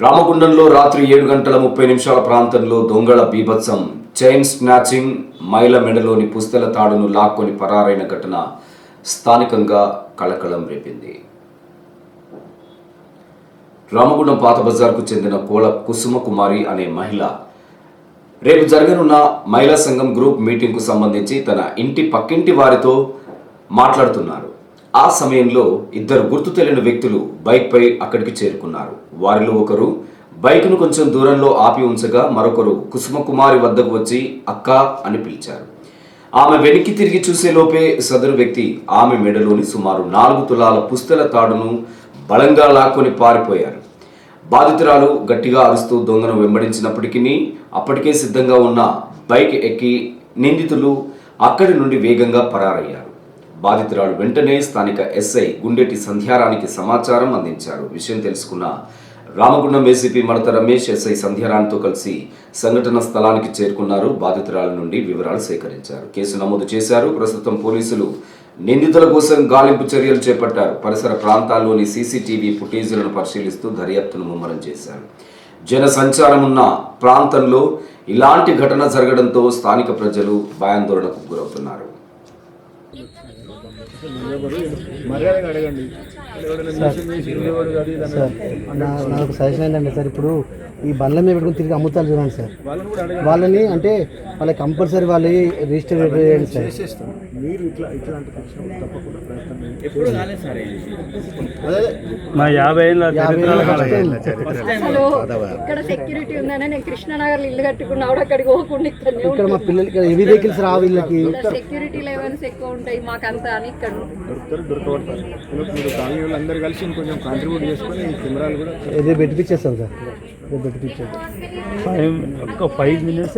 రామగుండంలో రాత్రి 7:30 ప్రాంతంలో దొంగల బీభత్సం. చైన్ స్నాచింగ్, మైల మెడలోని పుస్తెల తాడును లాక్కొని పరారైన ఘటన స్థానికంగా కలకలం రేపింది. రామగుండం పాత బజార్కు చెందిన కోల కుసుమకుమారి అనే మహిళ రేపు జరగనున్న మహిళా సంఘం గ్రూప్ మీటింగ్కు సంబంధించి తన ఇంటి పక్కింటి వారితో మాట్లాడుతున్నారు. ఆ సమయంలో ఇద్దరు గుర్తు తెలియని వ్యక్తులు బైక్పై అక్కడికి చేరుకున్నారు. వారిలో ఒకరు బైక్ను కొంచెం దూరంలో ఆపి ఉంచగా మరొకరు కుసుమకుమారి వద్దకు వచ్చి అక్క అని పిలిచారు. ఆమె వెనక్కి తిరిగి చూసేలోపే సదరు వ్యక్తి ఆమె మెడలోని సుమారు 4 తులాల పుస్తెల తాడును బలంగా లాక్కొని పారిపోయారు. బాధితురాలు గట్టిగా అరుస్తూ దొంగను వెంబడించినప్పటికీ అప్పటికే సిద్ధంగా ఉన్న బైక్ ఎక్కి నిందితులు అక్కడి నుండి వేగంగా పరారయ్యారు. బాధితురాలు వెంటనే స్థానిక ఎస్ఐ గుండెటి సంధ్యారానికి సమాచారం అందించారు. విషయం తెలుసుకున్న రామగుండం ఏసీపీ మడత రమేష్ ఎస్ఐ సంధ్యారాన్తో కలిసి సంఘటన స్థలానికి చేరుకున్నారు. బాధితురాల నుండి వివరాలు సేకరించారు. కేసు నమోదు చేశారు. ప్రస్తుతం పోలీసులు నిందితుల కోసం గాలింపు చర్యలు చేపట్టారు. పరిసర ప్రాంతాల్లోని సీసీటీవీ ఫుటేజీలను పరిశీలిస్తూ దర్యాప్తును ముమ్మరం చేశారు. జన సంచారం ఉన్న ప్రాంతంలో ఇలాంటి ఘటన జరగడంతో స్థానిక ప్రజలు భయాందోళనకు గురవుతున్నారు. నాకు సజెషన్ ఏంటంటే సార్, ఇప్పుడు ఈ బండ్ల మీద పెట్టుకుని తిరిగి అమ్ముతారు చూడండి సార్, వాళ్ళని అంటే వాళ్ళకి కంపల్సరీ వాళ్ళు రిజిస్టర్ చేయండి సార్. మా 50 ఏళ్ళ అసలు ఇక్కడ సెక్యూరిటీ ఉందని నేను కృష్ణనగర్ ఇల్లు కట్టుకున్నా కూడా అక్కడికి పోకుండా ఇక్కడ మా పిల్లలకి హెవీ వెహికల్స్ రావు, వీళ్ళకి సెక్యూరిటీ లెవెల్స్ ఎక్కువ ఉంటాయి మాకంతా అని ఇక్కడ అందరు కలిసి ఇంకొంచెం కాంట్రిబ్యూట్ చేసుకొని కెమెరాలు కూడా రేపు పెట్టిపించేస్తాం సార్, రేపు పెట్టిపించేస్తాం. ఒక 5 minutes